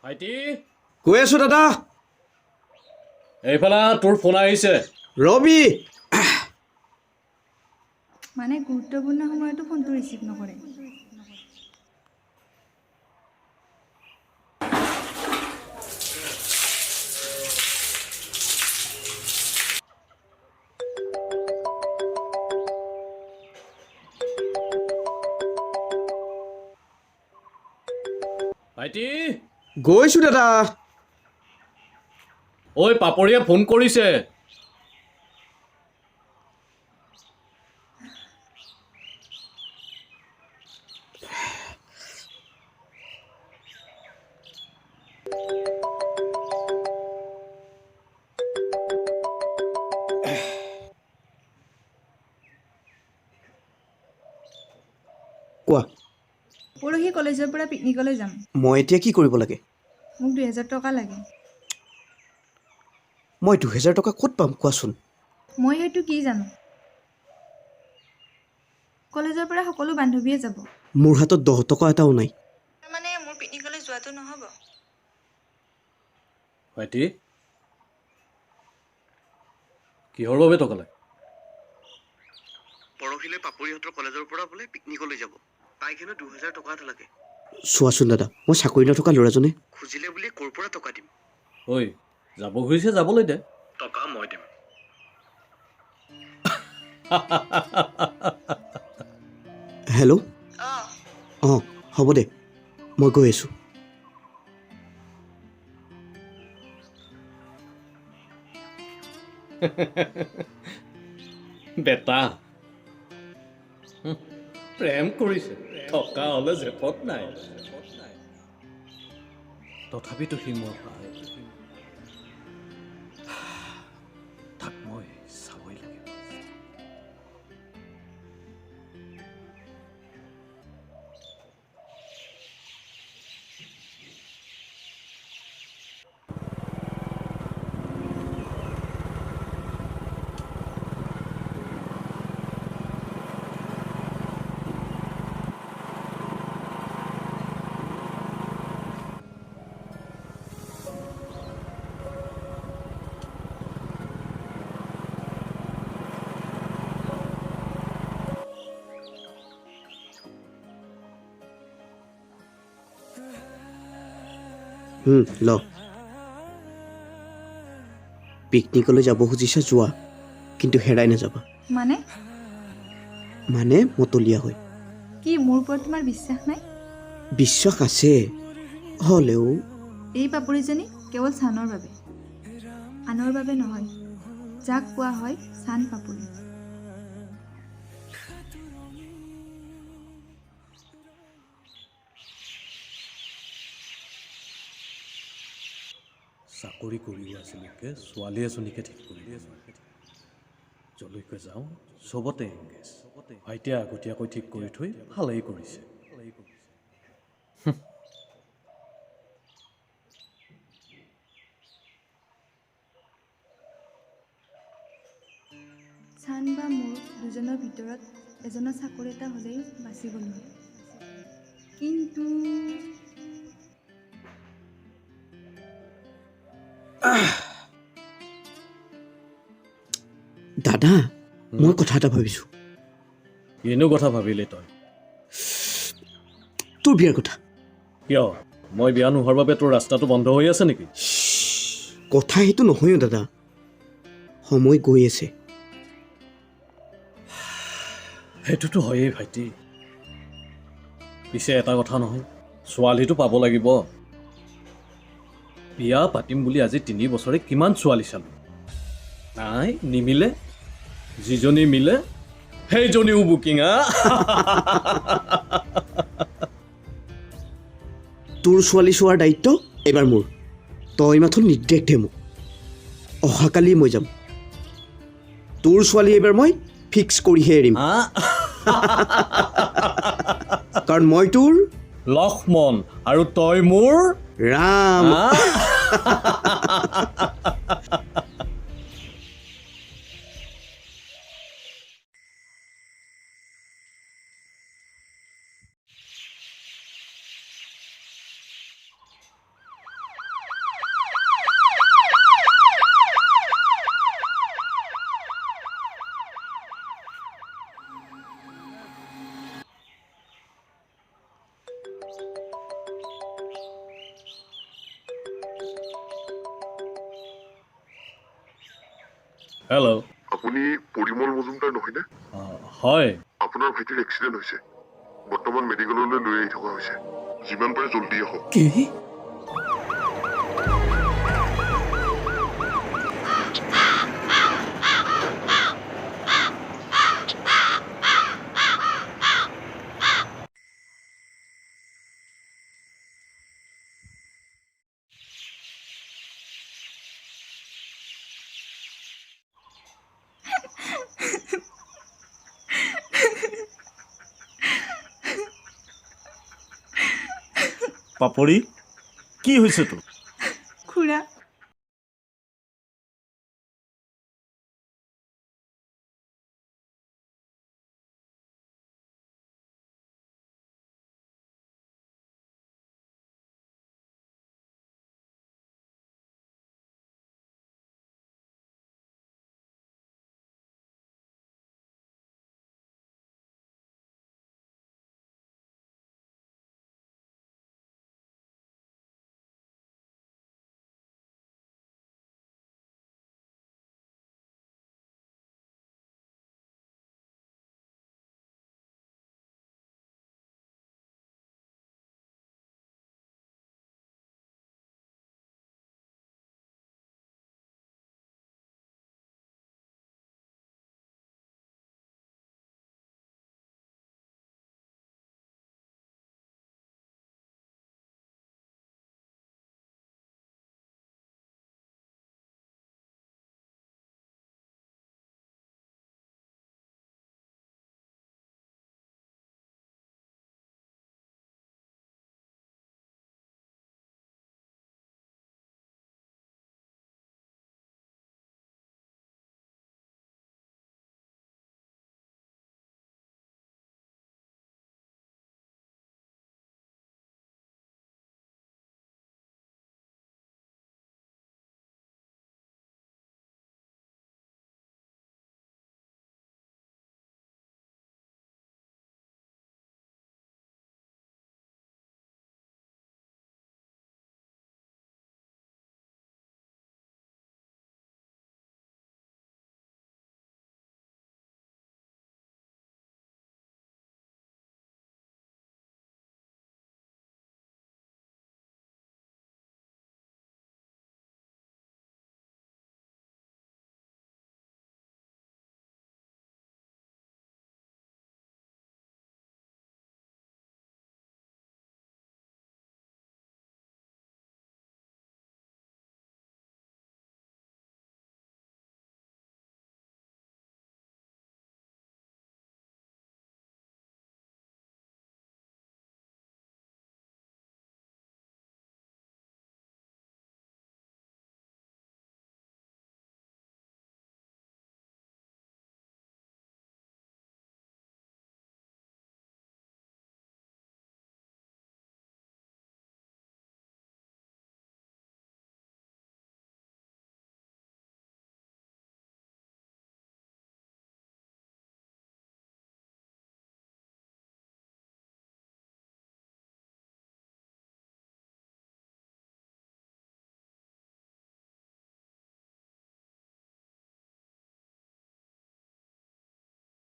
ভাইটি কৈ আছো দাদা এইফালে তোৰ ফোন আহিছে ৰবি মানে গুৰুত্বপূৰ্ণ সময়তো ফোনটো ৰিচিভ নকৰে ভাইটি গৈছো দাদা ঐ পাপৰিয়ে ফোন কৰিছে কোৱা পৰহি কলেজৰ পৰা পিকনিকলৈ যাম মই এতিয়া কি কৰিব লাগে মোক 2000 টকা লাগে মই 2000 টকা ক'ত পাম কোৱাচোন মই সেইটো কি জানো কলেজৰ পৰা সকলো বান্ধৱীয়ে যাব মোৰ হাতত 10 টকা এটাও নাই মানে মোৰ পিকনিকলৈ যোৱাটো নহ'ব ভাইটি কিহৰ বাবে টকা লাগে পৰহিলে পাপৰিহঁতৰ কলেজৰ পৰা বোলে পিকনিকলৈ যাব তাই কিন্তু 2000 টকা এটা লাগে চোৱাচোন দাদা মই চাকৰি নথকা ল'ৰাজনে খুজিলে বুলি ক'ৰ পৰা টকা দিম ঐ যাব খুজিছে যাবলৈ দে টকা মই দিম হেল্ল' অঁ হ'ব দে মই গৈ আছোঁ বেটা প্ৰেম কৰিছে টকা হ'লে জেপত নাই তথাপিতো সি মোৰ সহায় তাক মই চাবই লাগিব ল পিকনিকলৈ যাব খুজিছা যোৱা কিন্তু হেৰাই নাযাবা মানে মতলীয়া হয় কি মোৰ ওপৰত তোমাৰ বিশ্বাস নাই বিশ্বাস আছে হ'লেও এই পাপৰিজনী কেৱল চানৰ বাবে আনৰ বাবে নহয় যাক কোৱা হয় চান পাপৰি চাকৰি কৰিও আছিলোকে ছোৱালী এজনীকে ঠিক কৰি যলৈকে যাওঁ চবতে এংগেজ ভাইটিয়ে আগতীয়াকৈ ঠিক কৰি থৈ ভালেই কৰিছে চান বা মোৰ দুজনৰ ভিতৰত এজনৰ চাকৰি এটা হ'লেই বাচি গ'লো হয় কিন্তু দাদা মই কথা এটা ভাবিছোঁ কিনো কথা ভাবিলি তই তোৰ বিয়াৰ কথা কিয় মই বিয়া নোহোৱাৰ বাবে তোৰ ৰাস্তাটো বন্ধ হৈ আছে নেকি কথা সেইটো নহয়ো দাদা সময় গৈ আছে সেইটোতো হয়েই ভাইটি পিছে এটা কথা নহয় ছোৱালীটো পাব লাগিব বিয়া পাতিম বুলি আজি 3 বছৰে কিমান ছোৱালী চালো নাই নিমিলে যিজনী মিলে সেইজনীও বুকিং তোৰ ছোৱালী চোৱাৰ দায়িত্ব এইবাৰ মোৰ তই মাথো নিৰ্দেশ দে মোক অহাকালি মই যাম তোৰ ছোৱালী এইবাৰ মই ফিক্স কৰিহে এৰিম কাৰণ মই তোৰ লক্ষ্মণ আৰু তই মোৰ ৰাম হেল্ল' আপুনি পৰিমল মজুমদাৰ নহয়নে? হয় আপোনাৰ ভাইটিৰ এক্সিডেণ্ট হৈছে। বৰ্তমান মেডিকেললৈ লৈ আহি থকা হৈছে। যিমান পাৰে জল্দি আহক। কি পাপৰি কি হৈছে তোৰ? খুৰা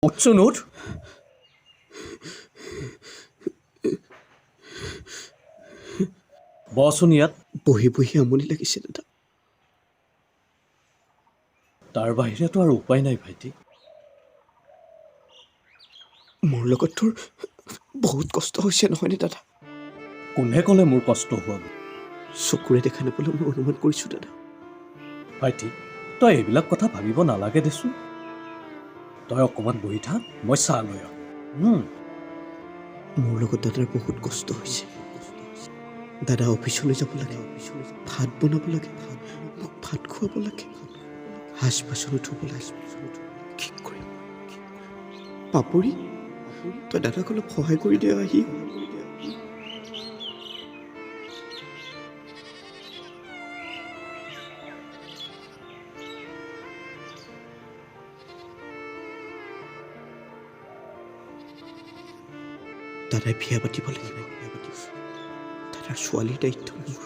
উঠছোন উঠ বচোন ইয়াত বহি বহি আমনি লাগিছে দাদা। তাৰ বাহিৰেতো আৰু উপায় নাই ভাইটি। মোৰ লগত তোৰ বহুত কষ্ট হৈছে নহয়নে দাদা? কোনে ক'লে মোৰ কষ্ট হোৱা বুলি? চকুৰে দেখা নাপালেও মই অনুমান কৰিছোঁ দাদা। ভাইটি তই এইবিলাক কথা ভাবিব নালাগে দেচোন। তই অকণমান বহি থাক, মই চাহ লৈ আহোঁ। মোৰ লগত দাদাৰ বহুত কষ্ট হৈছে। দাদা অফিচলৈ যাব লাগে, ভাত বনাব লাগে, মোক ভাত খুৱাব লাগে, সাজ বাচনো ধুব লাগে। কি কৰিম? পাপৰি তই দাদাক অলপ সহায় কৰি দে আহি। দাদাই বিয়া পাতিব লাগিব। দাদাৰ ছোৱালীৰ দায়িত্ব মোৰ।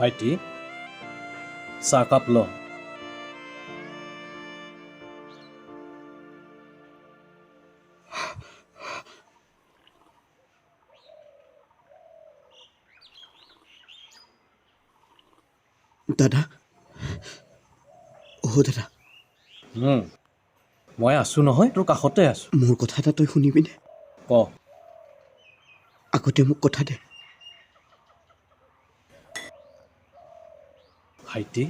ভাইটি চাহকাপ ল দাদা দাদা মই আছোঁ নহয় তোৰ কাষতে আছোঁ মোৰ কথা এটা তই শুনিবিনে ক আগতে মোক কথা দে ভাইটি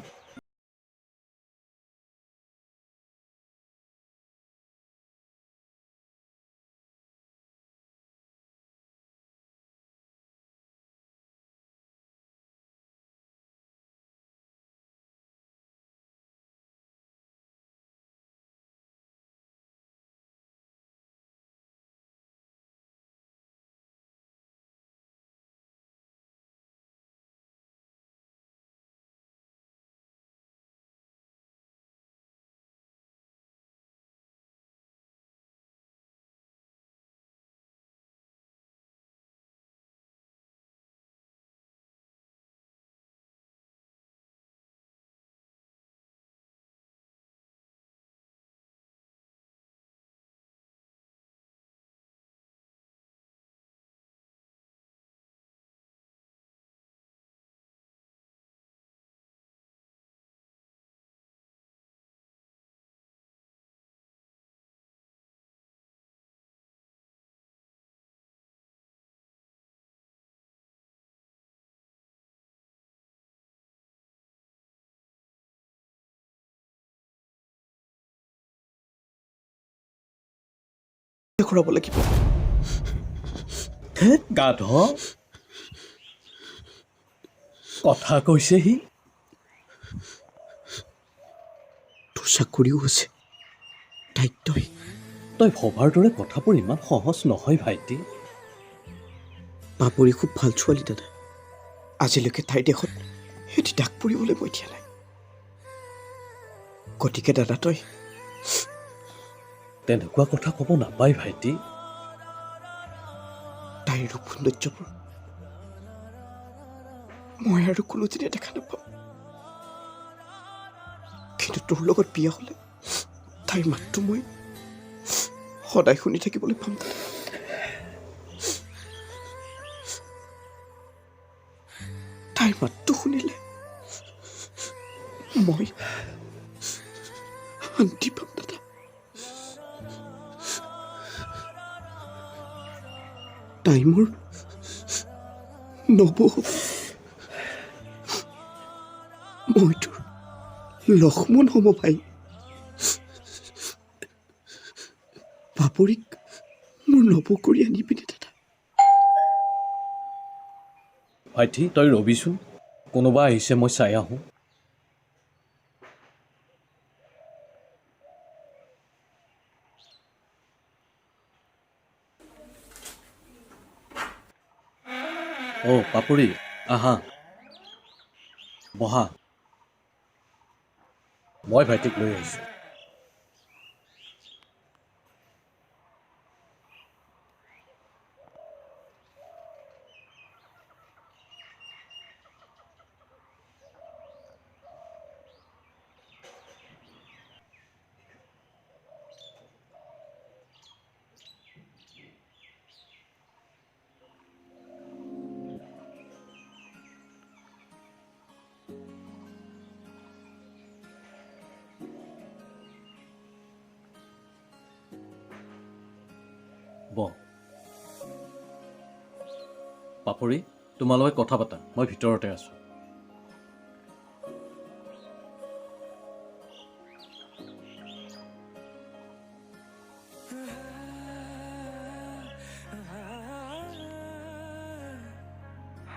ঘূৰাব লাগিব গাধ কথা কৈছে সি তোৰ চাকৰিও আছে দায়িত্বই তই ভবাৰ দৰে কথাবোৰ ইমান সহজ নহয় ভাইটি পাপৰি খুব ভাল ছোৱালী দাদা আজিলৈকে তাইৰ দেশত এটি দাগ পৰিবলৈ মই দিয়া নাই গতিকে দাদা তই তেনেকুৱা কথা ক'ব নাপায় ভাইটি তাইৰ ৰূপ সৌন্দৰ্যবোৰ মই আৰু কোনোদিনে দেখা নাপাম কিন্তু তোৰ লগত বিয়া হ'লে তাইৰ মাতটো মই সদায় শুনি থাকিবলৈ পাম দাদা তাইৰ মাতটো শুনিলে মই শান্তি পাম দাদা তাই মোৰ নবৌ হ'ব মই তোৰ লক্ষ্মণ হ'ব ভাই পাপৰিক মোৰ নবৌ কৰি আনিবিনে দাদা ভাইটি তই ৰবিচোন কোনোবা আহিছে মই চাই আহোঁ পাপৰি আহা বহা মই ভাইটিক লৈ আহিছোঁ পাপৰি তোমালোকে কথা পাতা মই ভিতৰতে আছোঁ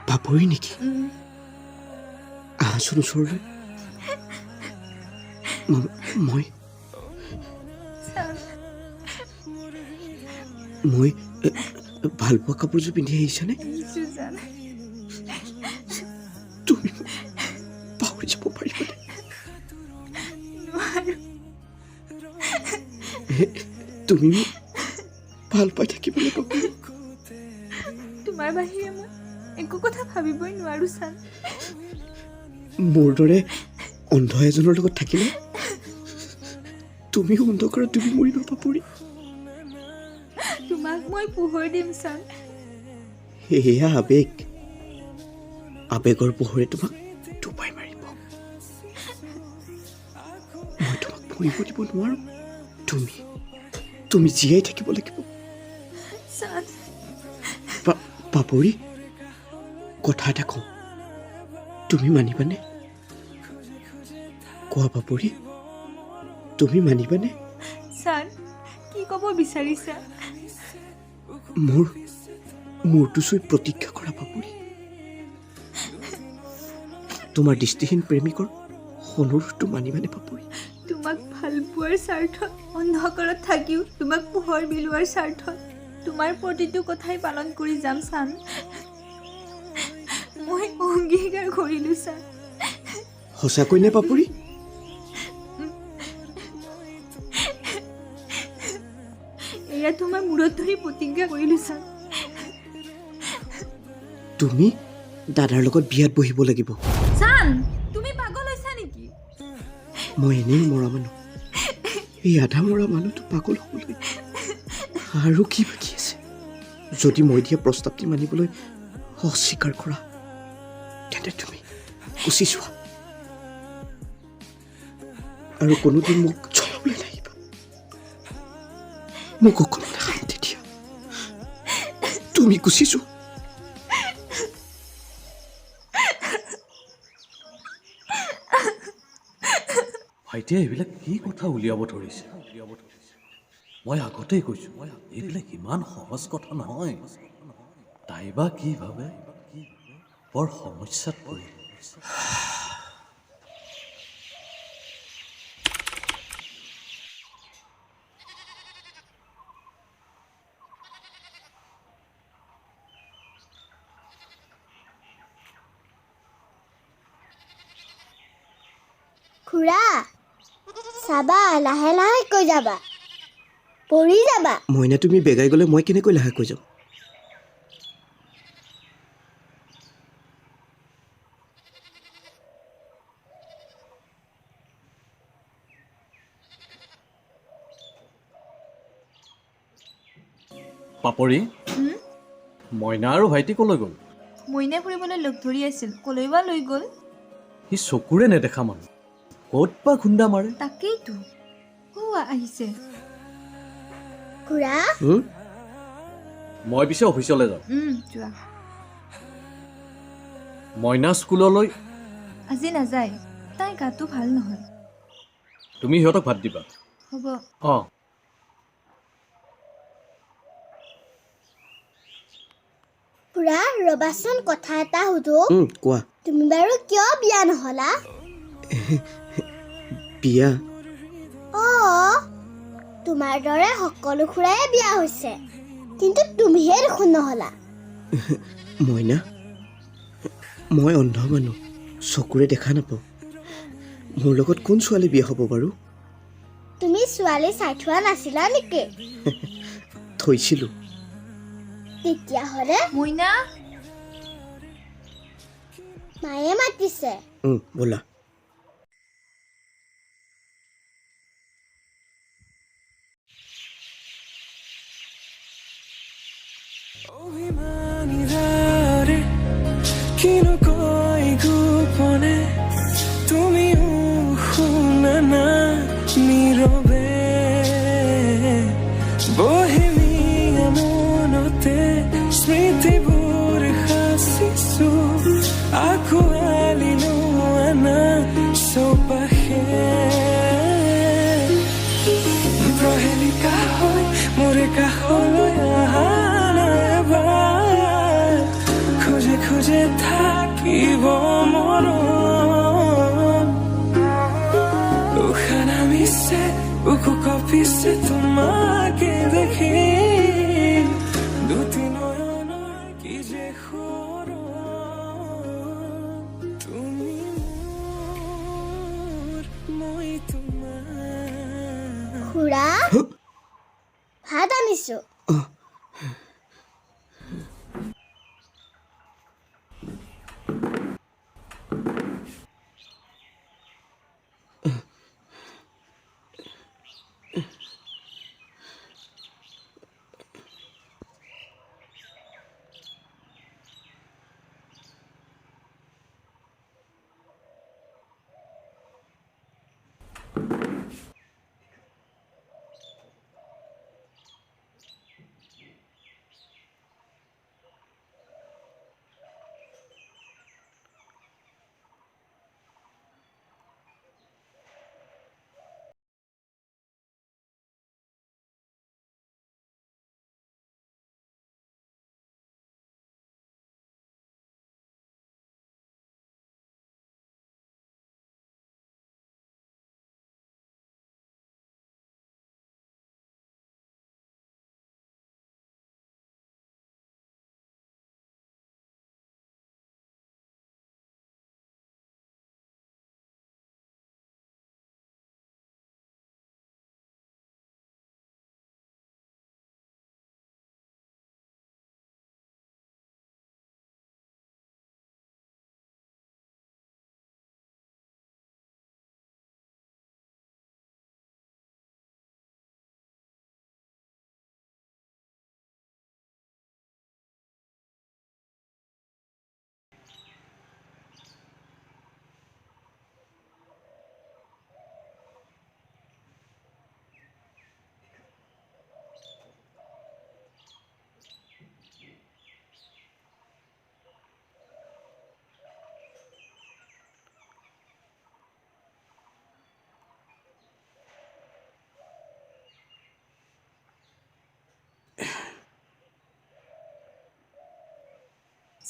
পাপৰি নেকি আহাচোন ওচৰলৈ মই ভাল পোৱা কাপোৰযোৰ পিন্ধি আহিছানে তুমি পাহৰি যাব পাৰিবানে তুমি মোক ভাল পাই থাকিবলৈ পাপৰি তোমাৰ বাহিৰে মই একো কথা ভাবিবই নোৱাৰো চান মোৰ দৰে অন্ধ এজনৰ লগত থাকিলে তুমিও অন্ধকাৰত ডুবি মৰিবা পাপৰি। তোমাক মই পোহৰ দিম ছাৰ। সেয়া আবেগ, আবেগৰ পোহৰে তোমাক ডুবাই মাৰিব। মই তোমাক মৰিব দিব নোৱাৰো। তুমি জীয়াই থাকিব লাগিব। ছাৰ পাপৰি, কথা এটা কওঁ, তুমি মানিবানে? কোৱা পাপৰি, তুমি মানিবানে? ছাৰ কি ক'ব বিচাৰিছা? মূৰটো চুই প্ৰতিজ্ঞা কৰা পাপৰি। তোমাৰ দৃষ্টিহীন প্ৰেমিকৰ অনুৰোধটো মানিবানে পাপৰি? তোমাক ভাল পোৱাৰ স্বাৰ্থত, অন্ধকাৰত থাকিও তোমাক পোহৰ বিলোৱাৰ স্বাৰ্থত তোমাৰ প্ৰতিটো কথাই পালন কৰি যাম ছাৰ। মই অংগীকাৰ কৰিলোঁ ছাৰ। সঁচাকৈ নে পাপৰি? এয়া তোমাৰ মূৰত ধৰি প্ৰতিজ্ঞা কৰিলোঁ ছাৰ। তুমি দাদাৰ লগত বিয়াত বহিব লাগিব। ছাৰ তুমি পাগল হৈছা নেকি? মই এনেও মৰা মানুহ। এই আধা মৰা মানুহটো পাগল হ'বলৈ আৰু কি বাকী আছে? যদি মই দিয়া প্ৰস্তাৱটি মানিবলৈ অস্বীকাৰ কৰা তেন্তে তুমি গুচি যোৱা আৰু কোনোদিন মোক চলাবলৈ নাহিবা। মোক অকণমান শান্তি দিয়া। তুমি গুচি যোৱা। ভাইটিয়ে এইবিলাক কি কথা উলিয়াব ধৰিছে? মই আগতেই কৈছো, এইবিলাক ইমান সহজ কথা নহয়। তাই বা কি ভাবে, বৰ সমস্যাত পৰিল। খুৰা চাবা, লাহে লাহে কৈ যাবা, পৰি যাবা। মইনা, তুমি বেগাই গ'লে মই কেনেকৈ লাহেকৈ যাম? পাপৰি, মইনা আৰু ভাইটি কলৈ গ'ল? মইনা ফুৰিবলৈ লগ ধৰি আছিল, কলৈ বা লৈ গ'ল? সি চকুৰে নেদেখা মানুহ, ক'ত বা খুন্দা মাৰে। তাকেইতো আহিছে। খুৰা মই পিছে অফিচলৈ যাওঁ। যোৱা। মইনা স্কুললৈ আজি নাযায়, তাই গাটো ভাল নহয়। তুমি সিহঁতক ভাত দিবা। হ'ব। অঁ, খুৰা ৰবাচোন, কথা এটা সুধো। কোৱা। তুমি বাৰু কিয় বিয়া নহলা? বিয়া? তোমাৰ দৰে সকলো খুৰাই বিয়া হৈছে, কিন্তু তুমিহে দেখোন নহলা। মইনা, মই অন্ধ মানুহ, চকুৰে দেখা নাপাওঁ। মোৰ লগত কোন ছোৱালী বিয়া হ'ব বাৰু? তুমি ছোৱালী চাই থোৱা নাছিলা নেকি? থৈছিলোঁ। তেতিয়াহ'লে মইনা, মায়ে মাতিছে। ব'লা। অভিমানীৰে কিনো কয় গোপনে, তুমিও শুনা না নীৰৱে, বহেমীয়া মনতে স্মৃতিবোৰ সাঁচিছো, আঁকোৱালি লোৱা চৌপাশে, প্ৰহেলিকা হৈ মোৰ কাষলৈ আহা এবাৰ, খোজে খোজে থাকিব মৰম, উশাহ নামিছে বুকু কঁপিছে তোমাকে দেখি, দুটি নয়নৰ কি যে সৰম, তুমি মোৰ, মই তোমাৰ। খুৰা ভাত আনিছো।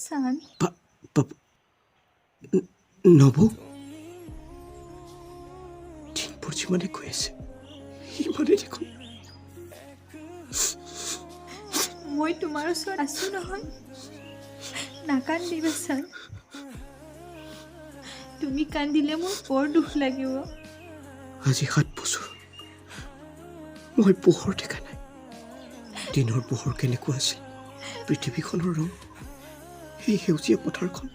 চান নব দিনবোৰ যিমানে গৈ আছে সিমানে দেখোন মই তোমাৰ ওচৰত আছো নহয়, নাকান্দিবা চান। তুমি কান্দিলে মোৰ বৰ দুখ লাগিব। আজি 7 বছৰ মই পোহৰ দেখা নাই। দিনৰ পোহৰ কেনেকুৱা আছিল, পৃথিৱীখনৰ ৰং, সেই সেউজীয়া পথাৰখন,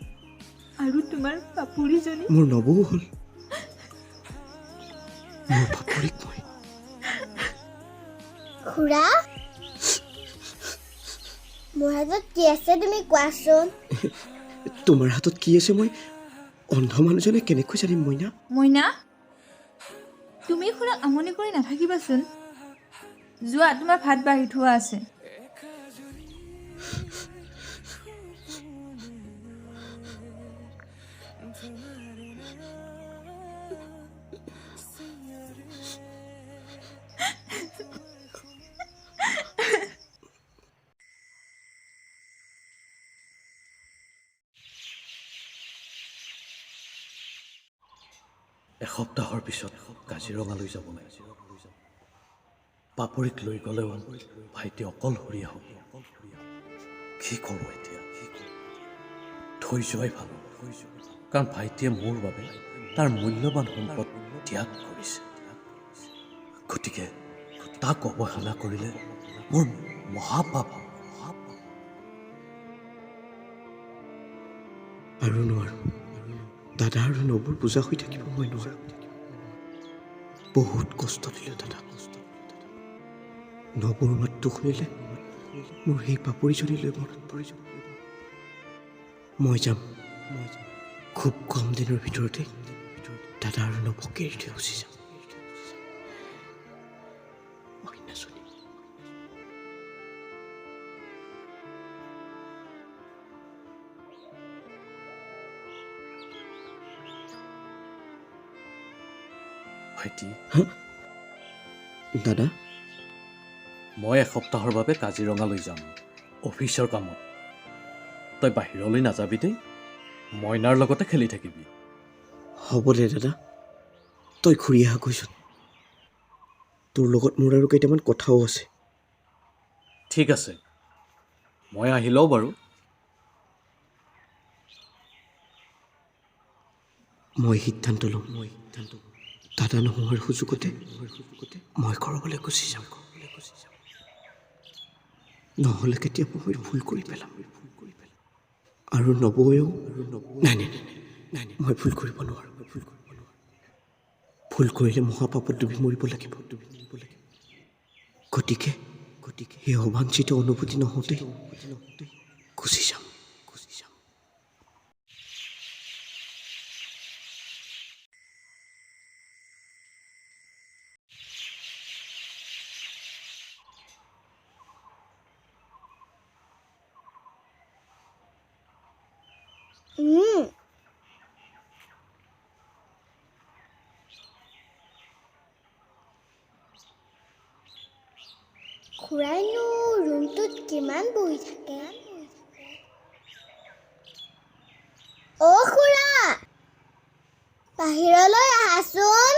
আৰু তোমাৰ পাপুৰিজনী মোৰ নবৌ হ'ল। মোৰ পাপৰিক মই খুৰা মোৰ হাতত কি আছে তুমি কোৱাচোন। তোমাৰ হাতত কি আছে মই অন্ধ মানুহজনে কেনেকৈ জানিম মইনা? মইনা, তুমি খুৰাক আমনি কৰি নাথাকিবাচোন। যোৱা, তোমাৰ ভাত বাঢ়ি থোৱা আছে। এসপ্তাহৰ পিছত কাজিৰঙালৈ যাব লাগে। পাপৰিক লৈ গ'লেও ভাইটি অকলশৰীয়া হ'ব। কি কৰোঁ এতিয়া? থৈ যোৱাই ভাল, কাৰণ ভাইটিয়ে মোৰ বাবে তাৰ মূল্যৱান সম্পদ ত্যাগ কৰিছে। গতিকে তাক অৱহেলা কৰিলে মোৰ মহাপাপ। আৰু নোৱাৰোঁ, দাদা আৰু নবৌৰ পূজা হৈ থাকিব মই নোৱাৰোঁ। বহুত কষ্ট দিলোঁ দাদা। নবৌৰ মাতটো শুনিলে মোৰ সেই পাপৰিজনীলৈ মনত পৰি যাব। মই যাম, খুব কম দিনৰ ভিতৰতে দাদা আৰু নবৌক এৰি থৈ গুচি যাম। মইনাজনী ভাইটি, দাদা, মই এসপ্তাহৰ বাবে কাজিৰঙালৈ যাম অফিচৰ কামত। তই বাহিৰলৈ নাযাবি দেই, মইনাৰ লগতে খেলি থাকিবি। হ'ব দে দাদা, তই ঘূৰি আহাগৈচোন। তোৰ লগত মোৰ আৰু কেইটামান কথাও আছে। ঠিক আছে, মই আহি লওঁ বাৰু। মই সিদ্ধান্ত ল'ম, দাদা নোহোৱাৰ সুযোগতে মই ঘৰলৈ গুচি যাম। নহ'লে কেতিয়াবা মই ভুল কৰি পেলাম। আৰু নবৌৱেও নাই নাই নাই, মই ভুল কৰিব নোৱাৰোঁ। ভুল কৰিলে মহাপাপত ডুবি মৰিব লাগিব। গতিকে সেই অবাঞ্ছিত অনুভূতি নহওঁতে গুচি যাম। খুৰাইনো ৰুমটোত কিমান বহি থাকে? অ' খুৰা, বাহিৰলৈ আহাচোন।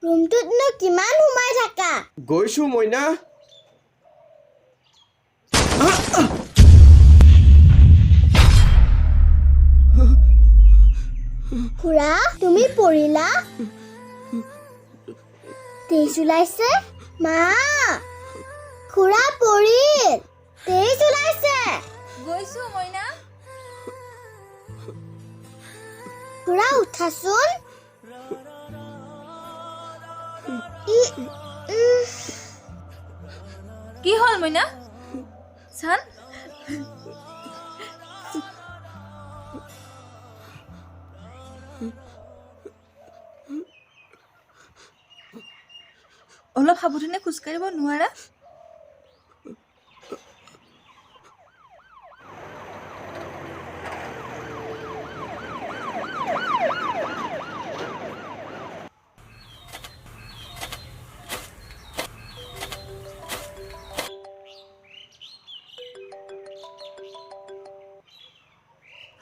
ৰুমটোতনো কিমান সোমাই থাকা? গৈছোঁ মইনা। খুৰা, তুমি পৰিলা? তেজ ওলাইছে? মা, খুৰা পৰিল, তেজ ওলাইছে। গৈছো মইনা। খুৰা উঠাচোন। কি হ'ল মইনা? চান, অলপ সাৱধানে খোজকাঢ়িব নোৱাৰা?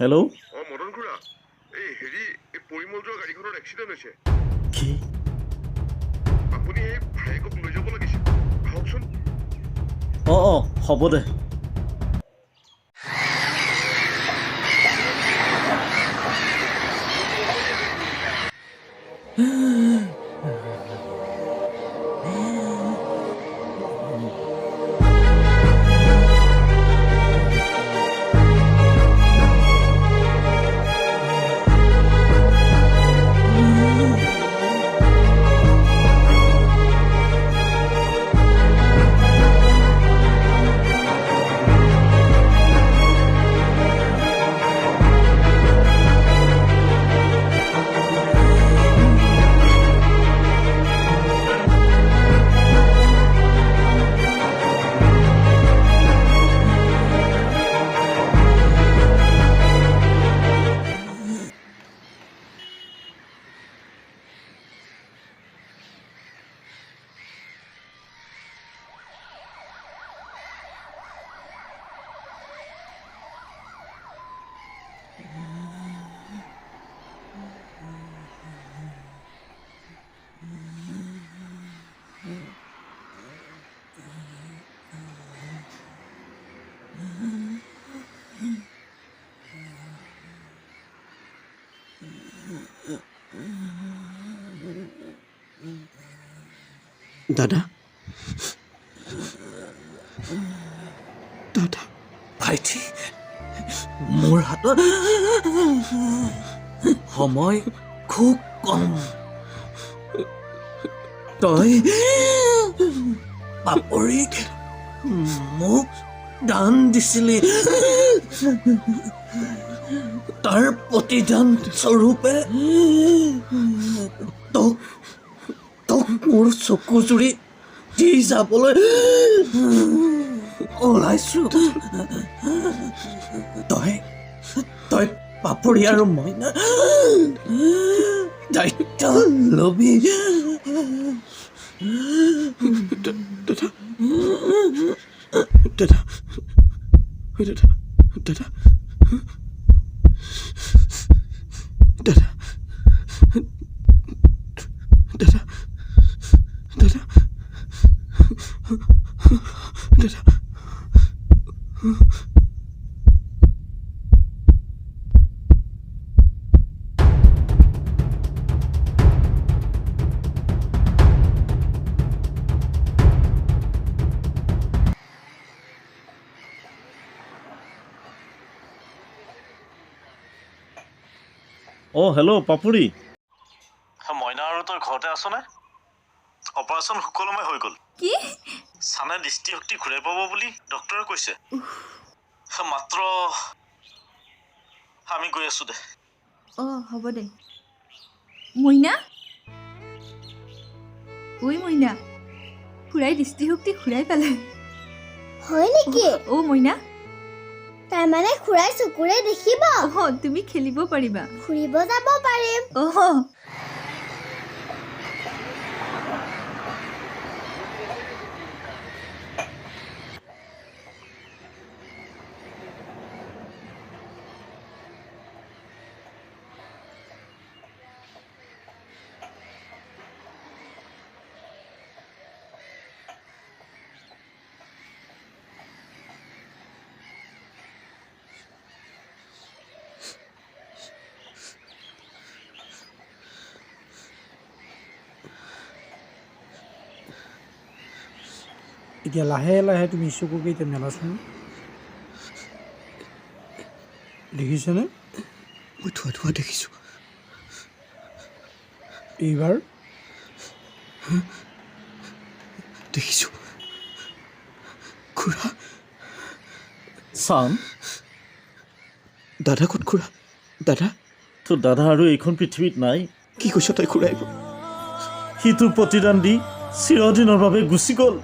হেল্ল'? মদন খুৰা, এই পৰিমল যোৱা গাড়ীখনৰ এক্সিডেণ্ট হৈছে। কি? আপুনি এই ভায়েকক লৈ যাব লাগিছিল। আহকচোন। অঁ হ'ব দে। দাদা দাদা ভাইটি, মোৰ হাতত সময় খুব কম। তই পাপৰিক মোক দান দিছিলি। তাৰ প্ৰতিদান স্বৰূপে তোক মোৰ চকু জুৰি দি যাবলৈ ওলাইছো। তই পাপৰি আৰু মইনা দায়িত্ব লবি। দাদা দাদা দাদা দাদা দাদা দাদা দাদা দাদা হেল্ল' পাপুৰি। মইনা আৰু তই ঘৰতে আছনে? অপাৰেশ্যন সুকলমে হৈ গ'ল। কি? চানে দৃষ্টিশক্তি ঘূৰাই পাব বুলি ডক্টৰে কৈছে। মাত্ৰ আমি গৈ আছো দে। হ'ব দে। মইনা, ঐ মইনা, খুৰাই দৃষ্টিশক্তি ঘূৰাই পালে। হয় নেকি? মইনা, তাৰমানে খুৰাই চকুৰে দেখিব। তুমি খেলিব পাৰিবা। ফুৰিব যাব পাৰিম। এতিয়া লাহে লাহে তুমি চকুকেইটা মেলাচোন। দেখিছানে? মই ধোৱা ধোৱা দেখিছোঁ। এইবাৰ দেখিছোঁ। খুৰা, চান, দাদা ক'ত খুৰা? দাদা তোৰ দাদা আৰু এইখন পৃথিৱীত নাই। কি কৈছ তই খুৰা? সি তোৰ প্ৰতিদান দি চিৰদিনৰ বাবে গুচি গ'ল।